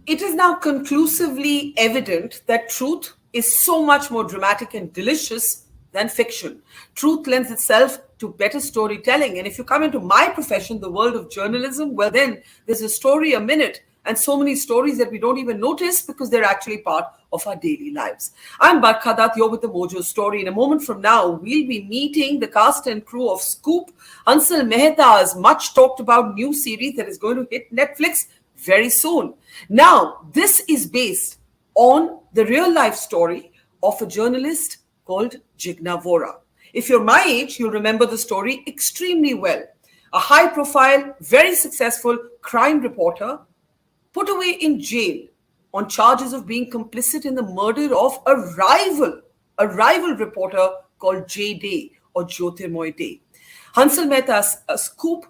It is now conclusively evident that truth is so much more dramatic and delicious than fiction. Truth lends itself to better storytelling. And if you come into my profession, the world of journalism, well, then there's a story a minute and so many stories that we don't even notice because they're actually part of our daily lives. I'm Barkha Dutt, you're with the Mojo story. In a moment from now, we'll be meeting the cast and crew of Scoop, Hansal Mehta's much talked about new series that is going to hit Netflix very soon. Now, this is based on the real life story of a journalist called Jigna Vora. If you're my age, you'll remember the story extremely well. A high profile, very successful crime reporter put away in jail on charges of being complicit in the murder of a rival reporter called J Day or Jyotirmoy Dey. Hansal Mehta's Scoop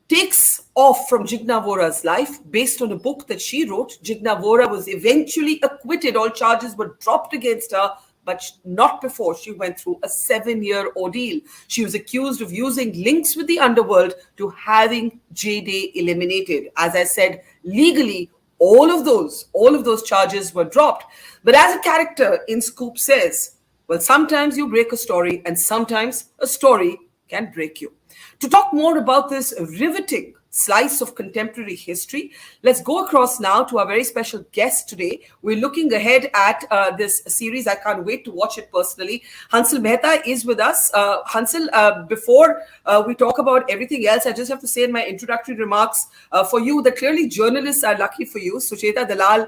takes off from Jigna Vora's life based on a book that she wrote. Jigna Vora was eventually acquitted. All charges were dropped against her, but not before she went through a 7-year ordeal. She was accused of using links with the underworld to having J Day eliminated. As I said, legally, all of those charges were dropped. But as a character in Scoop says, well, sometimes you break a story and sometimes a story can break you. To talk more about this riveting slice of contemporary history, let's go across now to our very special guest today. We're looking ahead at this series. I can't wait to watch it personally. Hansal Mehta is with us. Hansal, before we talk about everything else, I just have to say in my introductory remarks for you that clearly journalists are lucky for you. Sucheta Dalal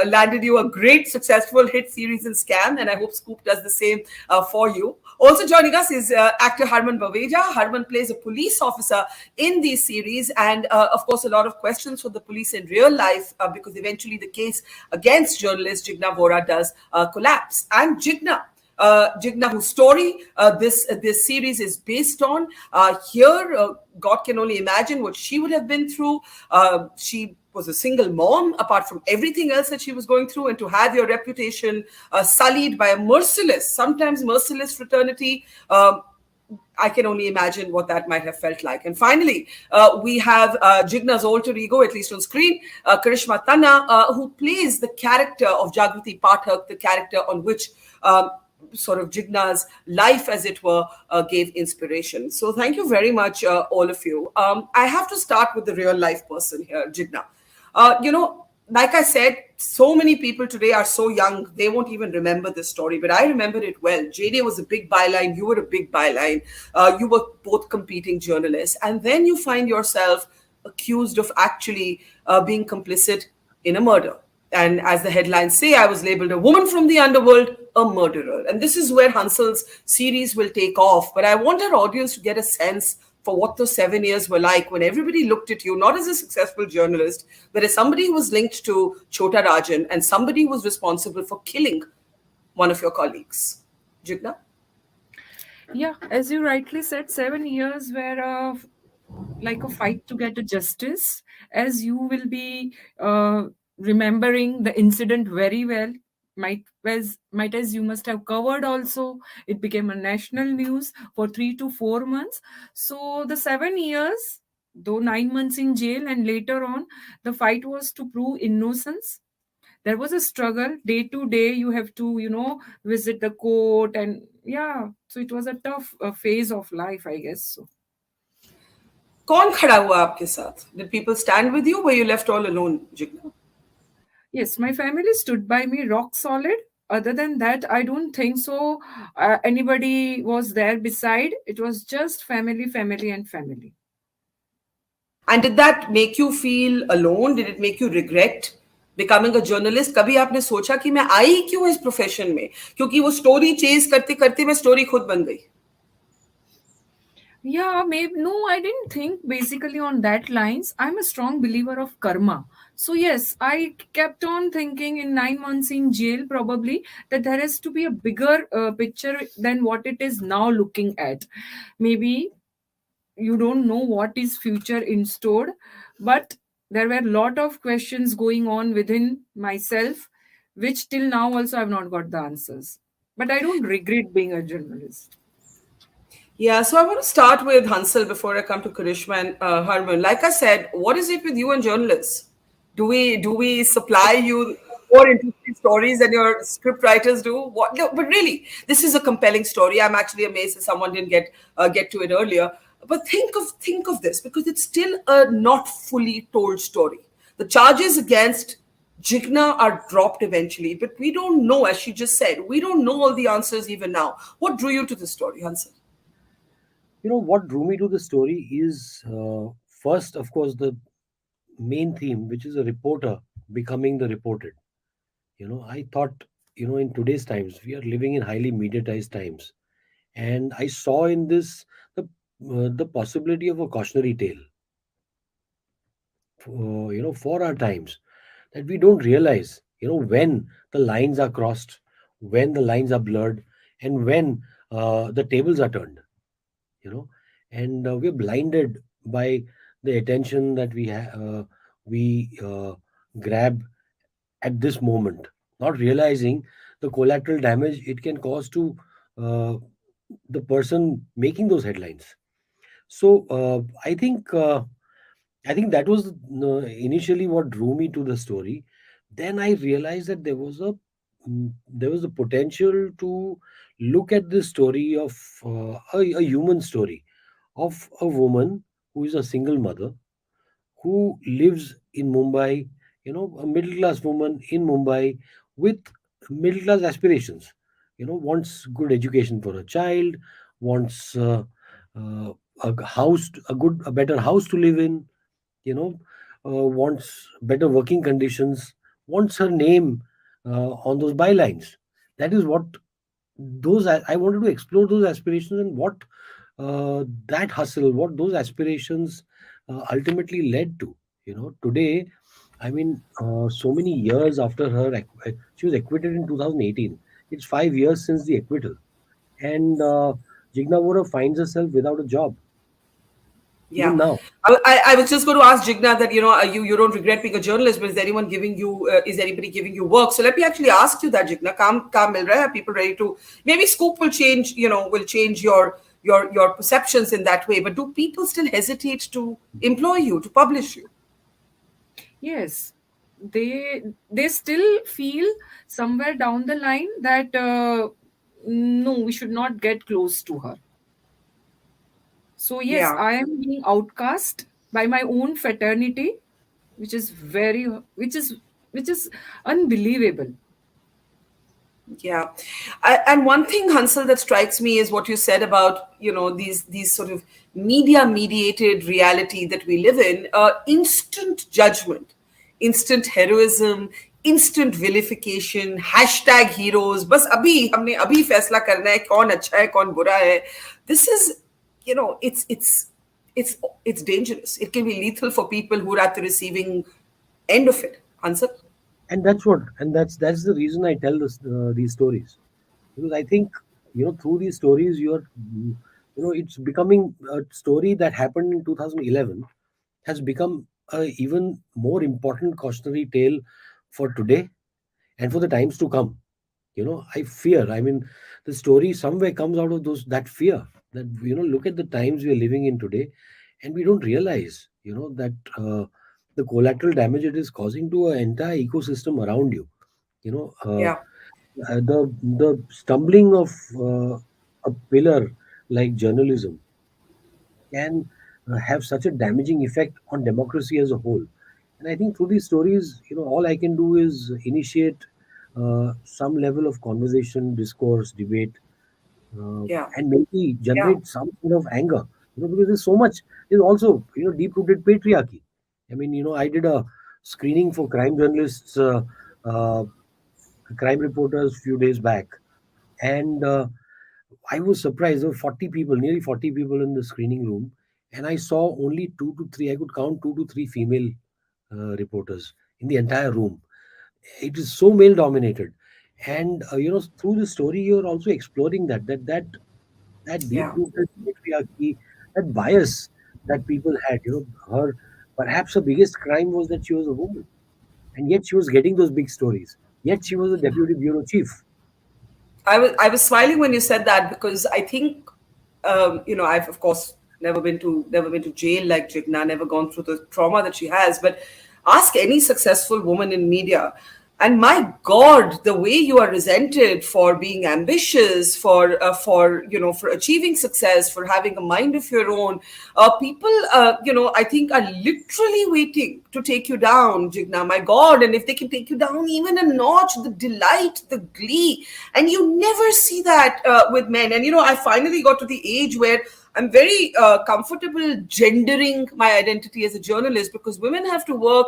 landed you a great, successful hit series in Scam, and I hope Scoop does the same for you. Also joining us is actor Harman Baweja. Harman plays a police officer in these series, and of course, a lot of questions for the police in real life because eventually the case against journalist Jigna Vora does collapse. And Jigna, whose story this series is based on. God can only imagine what she would have been through. She was a single mom, apart from everything else that she was going through, and to have your reputation sullied by a sometimes merciless fraternity, I can only imagine what that might have felt like. And finally, we have Jigna's alter ego, at least on screen, Karishma Tanna, who plays the character of Jagrati Pathak, the character on which sort of Jigna's life, as it were, gave inspiration. So thank you very much, all of you. I have to start with the real life person here, Jigna. Like I said, so many people today are so young, they won't even remember this story, but I remember it well. JD was a big byline, you were a big byline. You were both competing journalists. And then you find yourself accused of actually being complicit in a murder. And as the headlines say, I was labeled a woman from the underworld, a murderer. And this is where Hansal's series will take off. But I want our audience to get a sense for what those 7 years were like when everybody looked at you, not as a successful journalist, but as somebody who was linked to Chota Rajan and somebody who was responsible for killing one of your colleagues. Jigna? Yeah, as you rightly said, 7 years were like a fight to get a justice, as you will be remembering the incident very well. Might as you must have covered also. It became a national news for 3 to 4 months. So the 7 years, though 9 months in jail, and later on, the fight was to prove innocence. There was a struggle day to day. You have to, visit the court, and yeah, so it was a tough phase of life, I guess so. कौन खड़ा हुआ आपके साथ? Did people stand with you? Were you left all alone, Jigna? Yes, my family stood by me rock solid. Other than that, I don't think so. Anybody was there beside. It was just family, family, and family. And did that make you feel alone? Did it make you regret becoming a journalist? कभी आपने सोचा कि मैं आई क्यों इस profession में? क्योंकि वो स्टोरी चेज करते करते मैं स्टोरी खुद बन गई. Yeah, maybe. No, I didn't think basically on that lines. I'm a strong believer of karma. So yes, I kept on thinking in 9 months in jail probably that there has to be a bigger picture than what it is now looking at. Maybe you don't know what is future in store, but there were a lot of questions going on within myself, which till now also I've not got the answers. But I don't regret being a journalist. Yeah, so I want to start with Hansal before I come to Karishma and Harman. Like I said, what is it with you and journalists? Do we supply you more interesting stories than your script writers do? What? No, but really, this is a compelling story. I'm actually amazed that someone didn't get to it earlier. But think of this, because it's still a not fully told story. The charges against Jigna are dropped eventually, but we don't know, as she just said, we don't know all the answers even now. What drew you to the story, Hansal? What drew me to the story is, first, of course, the main theme, which is a reporter becoming the reported. I thought, in today's times, we are living in highly mediatized times, and I saw in this the possibility of a cautionary tale, for our times, that we don't realize, when the lines are crossed, when the lines are blurred, and when the tables are turned. you know and we're blinded by the attention that we grab at this moment, not realizing the collateral damage it can cause to uh, the person making those headlines. So I think that was initially what drew me to the story. Then I realized that there was a potential to look at the story of a human story of a woman who is a single mother, who lives in Mumbai, a middle class woman in Mumbai with middle class aspirations, wants good education for her child, wants uh, a better house to live in, wants better working conditions, wants her name on those bylines. That is what I wanted to explore those aspirations, and what that hustle, what those aspirations ultimately led to. Today, I mean, so many years after she was acquitted in 2018. It's 5 years since the acquittal, and Jigna Vora finds herself without a job even Yeah. now. I was just going to ask Jigna that, you don't regret being a journalist, but is anybody giving you work? So let me actually ask you that, Jigna. Kam mil raha hai? Are people ready to, maybe Scoop will change your perceptions in that way, but do people still hesitate to employ you, to publish you? Yes, they still feel somewhere down the line that no, we should not get close to her. So yes, Yeah. I am being outcast by my own fraternity, which is very, which is unbelievable. Yeah, and one thing, Hansel, that strikes me is what you said about these sort of media mediated reality that we live in. Instant judgment, instant heroism, instant vilification, hashtag heroes. बस अभी हमने अभी फैसला करना है कौन अच्छा है कौन बुरा है. This is, it's dangerous. It can be lethal for people who are at the receiving end of it. Hansel. And that's the reason I tell these stories, because I think, through these stories, it's becoming a story that happened in 2011 has become a even more important cautionary tale for today and for the times to come. I fear, I mean, the story somewhere comes out of that fear, that, look at the times we are living in today, and we don't realize, that the collateral damage it is causing to an entire ecosystem around you. you know uh, Yeah. the stumbling of a pillar like journalism can have such a damaging effect on democracy as a whole. And I think through these stories, all I can do is initiate some level of conversation, discourse, debate, uh, Yeah. and maybe Yeah. generate some kind of anger. Because there's so much. There's also, deep-rooted patriarchy. I mean, I did a screening for crime journalists, uh, crime reporters, few days back, and I was surprised. There were 40 people, nearly 40 people in the screening room, and I saw only two to three. I could count two to three female reporters in the entire room. It is so male dominated, and through the story, you're also exploring that deep Yeah. rooted patriarchy, that bias that people had. Her perhaps her biggest crime was that she was a woman, and yet she was getting those big stories. Yet she was a deputy bureau chief. I was smiling when you said that, because I think, I've of course never been to jail like Jigna, never gone through the trauma that she has, but Ask any successful woman in media. And my God, the way you are resented for being ambitious, for achieving success, for having a mind of your own, people, I think are literally waiting to take you down, Jigna. My God, and if they can take you down even a notch, the delight, the glee, and you never see that with men. And I finally got to the age where I'm very comfortable gendering my identity as a journalist, because women have to work,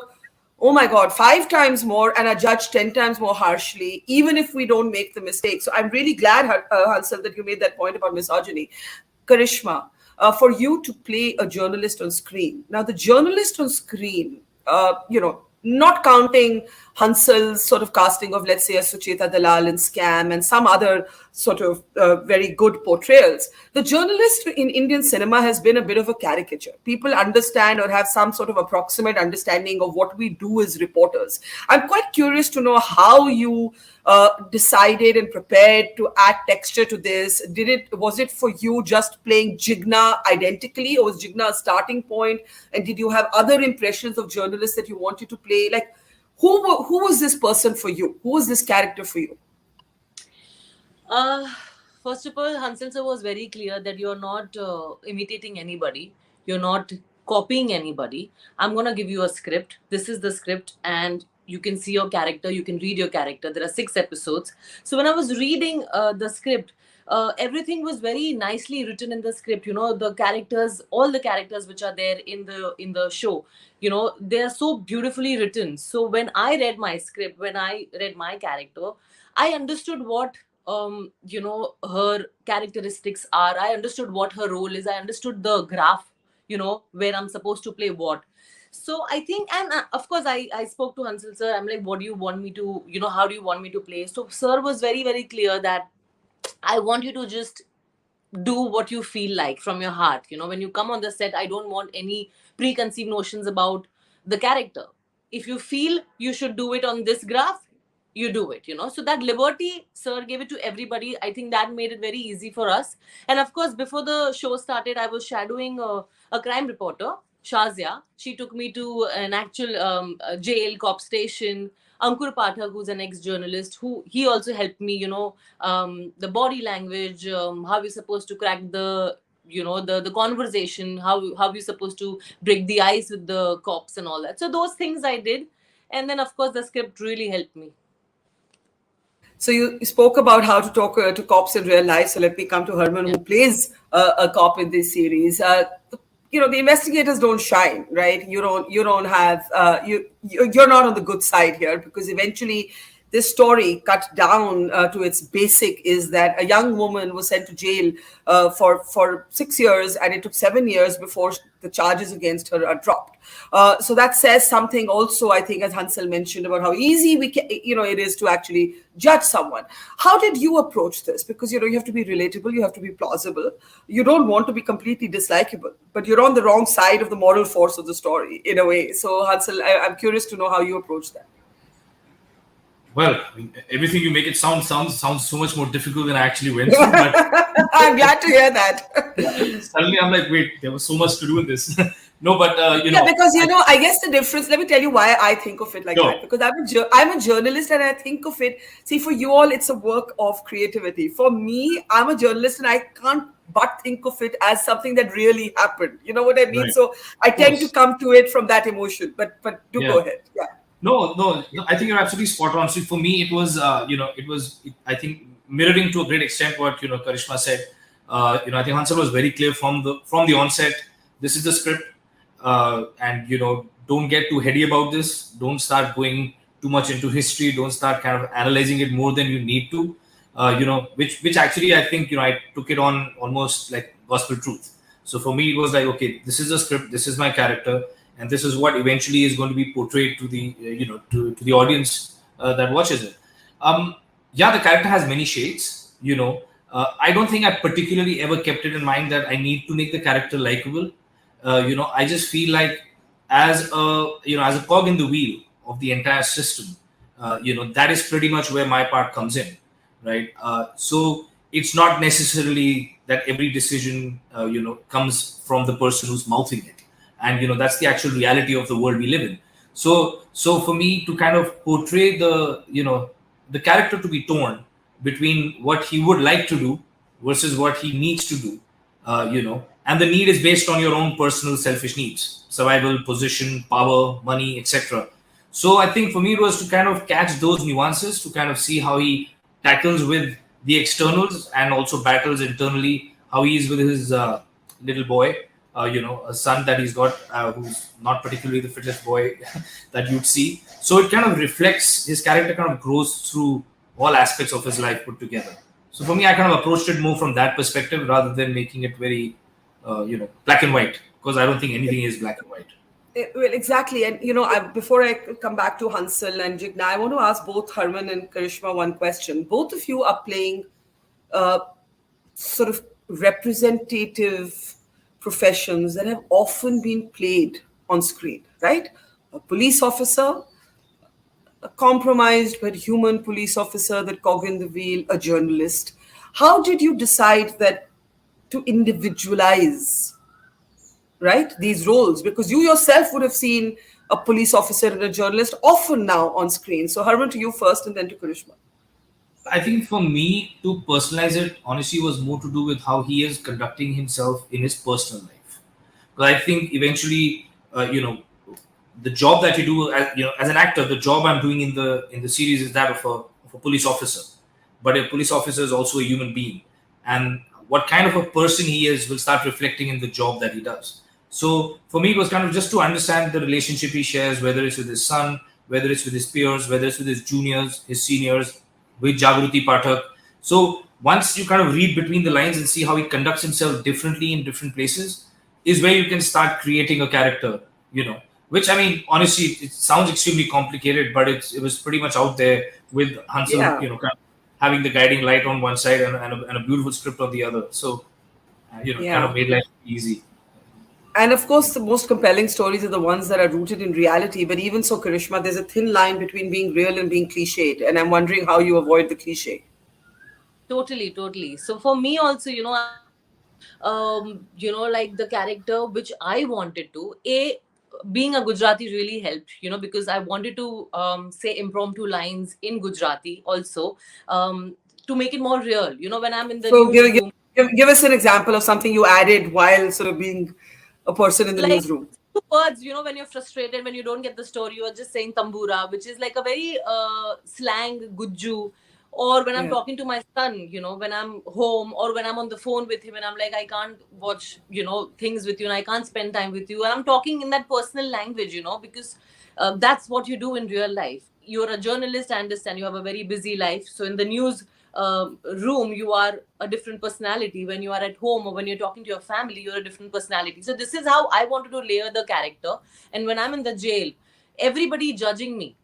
oh my God, 5 times more and are judged 10 times more harshly, even if we don't make the mistake. So I'm really glad, Hansal, that you made that point about misogyny. Karishma, for you to play a journalist on screen. Now, the journalist on screen, not counting Hansal's sort of casting of, let's say, a Sucheta Dalal in Scam and some other sort of very good portrayals, the journalist in Indian cinema has been a bit of a caricature. People understand or have some sort of approximate understanding of what we do as reporters. I'm quite curious to know how you decided and prepared to add texture to this. Was it for you just playing Jigna identically, or was Jigna a starting point? And did you have other impressions of journalists that you wanted to play? Like, who was this person for you? Who was this character for you? First of all, Hansal sir was very clear that you're not imitating anybody. You're not copying anybody. I'm going to give you a script. This is the script, and you can see your character. You can read your character. There are 6 episodes. So when I was reading the script, everything was very nicely written in the script. The characters, all the characters which are there in the show, they are so beautifully written. So when I read my script, when I read my character, I understood what her characteristics are. I understood what her role is. I understood the graph, where I'm supposed to play what. So I think, and of course I spoke to Hansal sir. I'm like, what do you want me to, how do you want me to play? So sir was very, very clear that I want you to just do what you feel like from your heart. When you come on the set, I don't want any preconceived notions about the character. If you feel you should do it on this graph, you do it. So that liberty sir gave it to everybody. I think that made it very easy for us. And of course, before the show started, I was shadowing a crime reporter, Shazia. She took me to an actual jail, cop station. Ankur Pathak, who's an ex-journalist, he also helped me, the body language, how you're supposed to crack the conversation, how you're supposed to break the ice with the cops and all that. So those things I did. And then, of course, the script really helped me. So you spoke about how to talk to cops in real life. So let me come to Harman, who plays a cop in this series. The investigators don't shine, right? You don't have you're not on the good side here, because eventually this story cut down to its basic is that a young woman was sent to jail for 6 years, and it took 7 years before the charges against her are dropped. So that says something also, I think, as Hansal mentioned, about how easy it is to actually judge someone. How did you approach this? Because, you have to be relatable, you have to be plausible. You don't want to be completely dislikable, but you're on the wrong side of the moral force of the story in a way. So Hansal, I'm curious to know how you approach that. Well, everything you make it sounds so much more difficult than I actually went through. But I'm glad to hear that. Suddenly I'm like, wait, there was so much to do in this. No, but because I guess the difference. Let me tell you why I think of it like that. Because I'm a journalist, and I think of it. See, for you all, it's a work of creativity. For me, I'm a journalist, and I can't but think of it as something that really happened. You know what I mean? Right. So I tend to come to it from that emotion. But do go ahead. Yeah. No, I think you're absolutely spot on. So for me, it was, I think, mirroring to a great extent what, Karishma said. I think Hansal was very clear from the onset. This is the script. And, don't get too heady about this. Don't start going too much into history. Don't start kind of analyzing it more than you need to, which actually, I think, I took it on almost like gospel truth. So for me, it was like, okay, this is the script. This is my character. And this is what eventually is going to be portrayed to the, to the audience that watches it. The character has many shades. I don't think I particularly ever kept it in mind that I need to make the character likable. I just feel like as a cog in the wheel of the entire system, that is pretty much where my part comes in, right? So it's not necessarily that every decision, comes from the person who's mouthing it. And, that's the actual reality of the world we live in. So for me to kind of portray the character to be torn between what he would like to do versus what he needs to do, and the need is based on your own personal selfish needs, survival, position, power, money, etc. So I think for me it was to kind of catch those nuances, to kind of see how he tackles with the externals and also battles internally, how he is with his little boy, a son that he's got, who's not particularly the fittest boy that you'd see. So it kind of reflects his character, kind of grows through all aspects of his life put together. So for me, I kind of approached it more from that perspective rather than making it very, black and white, because I don't think anything is black and white. Well, exactly. And, before I come back to Hansal and Jigna, I want to ask both Harman and Karishma one question. Both of you are playing sort of representative professions that have often been played on screen, right? A police officer, a compromised but human police officer, that cog in the wheel, a journalist. How did you decide that to individualize, right, these roles? Because you yourself would have seen a police officer and a journalist often now on screen. So Harman, to you first and then to Karishma. I think for me to personalize it, honestly, was more to do with how he is conducting himself in his personal life. Because I think eventually, the job that you do, as an actor, the job I'm doing in the series is that of a police officer. But a police officer is also a human being, and what kind of a person he is will start reflecting in the job that he does. So for me, it was kind of just to understand the relationship he shares, whether it's with his son, whether it's with his peers, whether it's with his juniors, his seniors, with Jagruti Pathak. So once you kind of read between the lines and see how he conducts himself differently in different places, is where you can start creating a character, Which, I mean, honestly, it sounds extremely complicated, but it was pretty much out there with Hansal, Yeah. kind of having the guiding light on one side and a beautiful script on the other. So, kind of made life easy. And of course, the most compelling stories are the ones that are rooted in reality. But even so, Karishma, there's a thin line between being real and being cliched. And I'm wondering how you avoid the cliche. Totally. So for me also, I think, like the character which I wanted to, being a Gujarati really helped, because I wanted to say impromptu lines in Gujarati also, to make it more real. When I'm in the So newsroom, give us an example of something you added while sort of being a person in the like newsroom. two words, when you're frustrated, when you don't get the story, you're just saying tambura, which is like a very slang gujju. Or when I'm Yeah. talking to my son, when I'm home, or when I'm on the phone with him and I'm like, I can't watch, things with you, and I can't spend time with you, and I'm talking in that personal language, because that's what you do in real life. You're a journalist, I understand you have a very busy life, so in the news room you are a different personality. When you are at home or when you're talking to your family, you're a different personality. So this is how I wanted to layer the character. And when I'm in the jail, everybody judging me,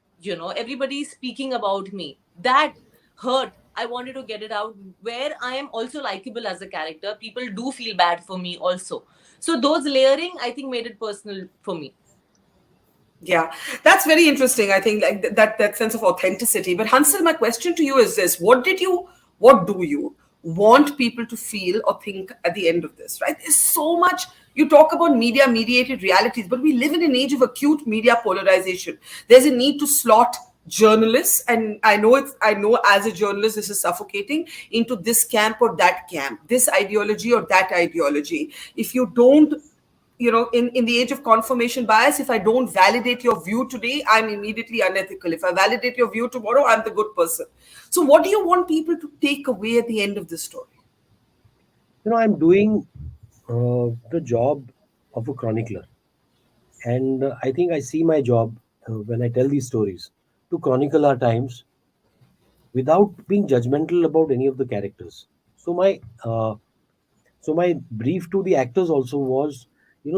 everybody speaking about me, that hurt, I wanted to get it out, where I am also likable as a character. People do feel bad for me also. So those layering, I think, made it personal for me. Yeah, that's very interesting. I think like that sense of authenticity. But Hansal, my question to you is this: what do you want people to feel or think at the end of this? Right? There's so much. You talk about media mediated realities, but we live in an age of acute media polarization. There's a need to slot journalists, and I know as a journalist this is suffocating, into this camp or that camp, this ideology or that ideology. If you don't, in the age of confirmation bias, if I don't validate your view today, I'm immediately unethical. If I validate your view tomorrow, I'm the good person. So what do you want people to take away at the end of this story? I'm doing the job of a chronicler, and I think I see my job when I tell these stories to chronicle our times without being judgmental about any of the characters. So my brief to the actors also was,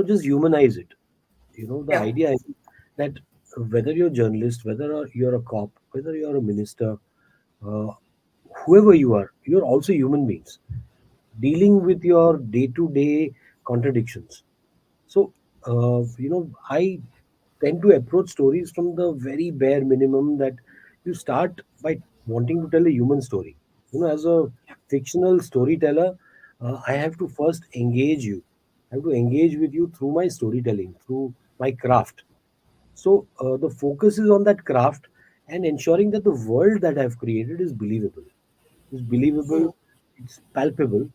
just humanize it. The Yeah. idea is that whether you're a journalist, whether you're a cop, whether you're a minister, uh, whoever you are, you're also human beings dealing with your day-to-day contradictions. So, I tend to approach stories from the very bare minimum, that you start by wanting to tell a human story. As a fictional storyteller, I have to first engage you. I have to engage with you through my storytelling, through my craft. So the focus is on that craft and ensuring that the world that I've created is believable. It's believable, it's palpable,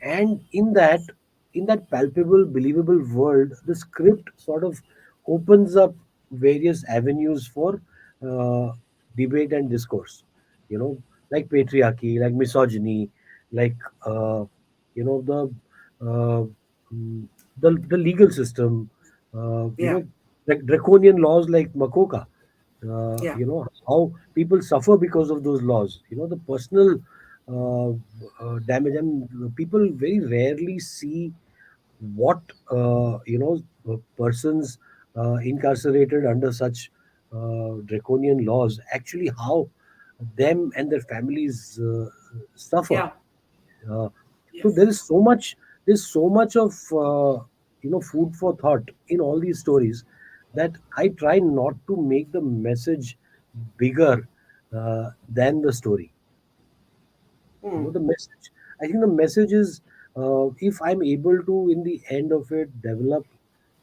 and in that palpable, believable world, the script sort of opens up various avenues for uh, debate and discourse. You know, like patriarchy, like misogyny, like the uh, the legal system, Yeah. like draconian laws like Makoka. Yeah. How people suffer because of those laws. The personal uh, damage, and people very rarely see what persons incarcerated under such draconian laws, actually how them and their families suffer. Yeah. uh, so Yes. there's so much of food for thought in all these stories, that I try not to make the message bigger than the story. The message, I think the message is, if I'm able to in the end of it develop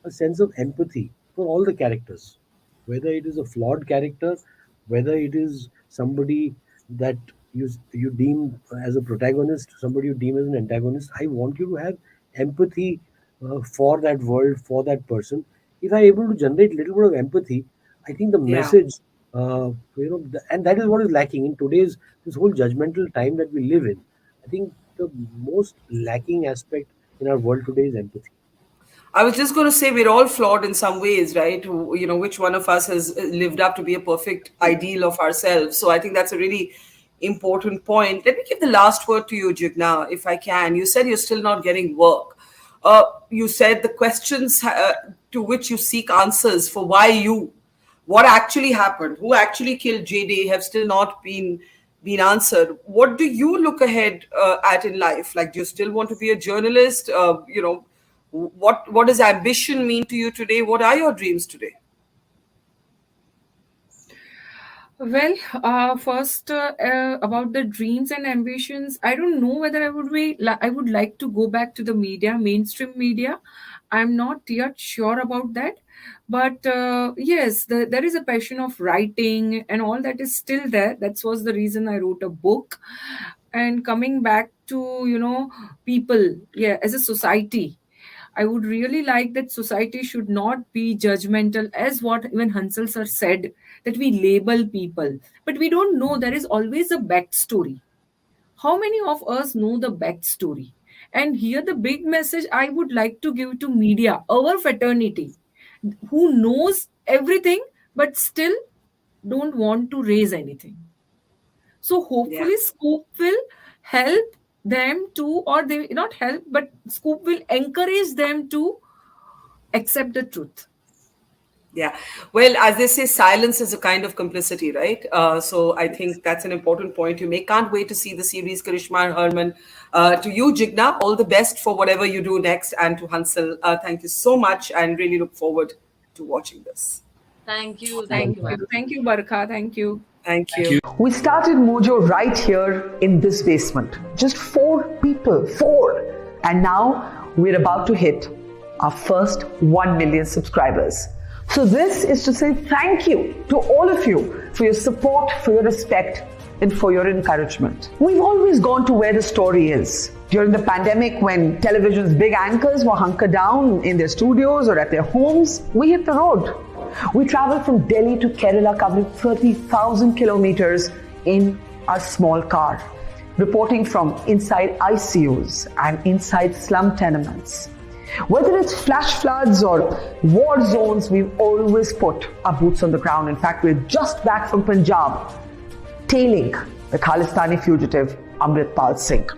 a sense of empathy for all the characters, whether it is a flawed character, whether it is somebody that you deem as a protagonist, somebody you deem as an antagonist, I want you to have empathy for that world, for that person. If I'm able to generate a little bit of empathy, I think the Yeah. message, and that is what is lacking in today's this whole judgmental time that we live in. I think the most lacking aspect in our world today is empathy. I was just going to say we're all flawed in some ways, right? Which one of us has lived up to be a perfect ideal of ourselves? So I think that's a really important point. Let me give the last word to you, Jigna, if I can. You said you're still not getting work. You said the questions to which you seek answers for why you, what actually happened, who actually killed JD, have still not been answered. What do you look ahead at in life? Like, do you still want to be a journalist? What does ambition mean to you today? What are your dreams today? Well, first about the dreams and ambitions, I don't know whether I would like to go back to the media, mainstream media. I'm not yet sure about that, but yes, there is a passion of writing and all that is still there. That was the reason I wrote a book. And coming back to people, yeah, as a society, I would really like that society should not be judgmental, as what even Hansal sir said, that we label people. But we don't know there is always a backstory. How many of us know the backstory? And here the big message I would like to give to media, our fraternity, who knows everything but still don't want to raise anything. So Yeah. hopefully Scoop will help them to, or they not help, but Scoop will encourage them to accept the truth. Yeah. Well, as they say, silence is a kind of complicity, right? So I think that's an important point you make. Can't wait to see the series, Karishma and Harman. To you, Jigna, all the best for whatever you do next. And to Hansal, thank you so much and really look forward to watching this. Thank you. Thank Thank you, you. ma'am. Thank you, Barkha. Thank you. Thank Thank you. you. We started Mojo right here in this basement. Just 4 people, 4. And now we're about to hit our first 1 million subscribers. So this is to say thank you to all of you for your support, for your respect, and for your encouragement. We've always gone to where the story is. During the pandemic, when television's big anchors were hunkered down in their studios or at their homes, we hit the road. We traveled from Delhi to Kerala, covering 30,000 kilometers in a small car, reporting from inside ICUs and inside slum tenements. Whether it's flash floods or war zones, we've always put our boots on the ground. In fact, we're just back from Punjab, tailing the Khalistani fugitive Amritpal Singh.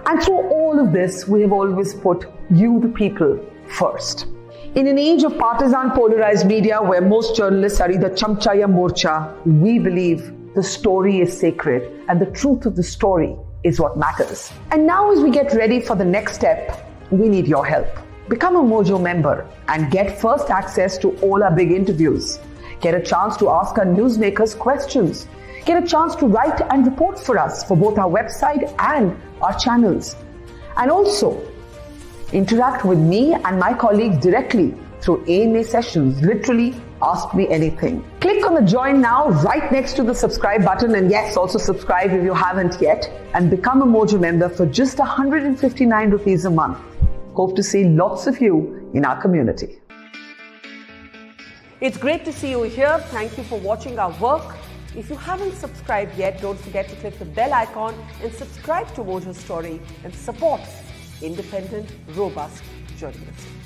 And through all of this, we have always put you, the people, first. In an age of partisan polarized media where most journalists are either chamcha ya morcha, we believe the story is sacred and the truth of the story is what matters. And now as we get ready for the next step, we need your help. Become a Mojo member and get first access to all our big interviews. Get a chance to ask our newsmakers questions. Get a chance to write and report for us for both our website and our channels. And also, interact with me and my colleagues directly through AMA sessions, literally Ask Me Anything. Click on the join now right next to the subscribe button, and yes, also subscribe if you haven't yet, and become a Mojo member for just 159 rupees a month. Hope to see lots of you in our community. It's great to see you here. Thank you for watching our work. If you haven't subscribed yet, don't forget to click the bell icon and subscribe to Mojo Story and support independent, robust journalism.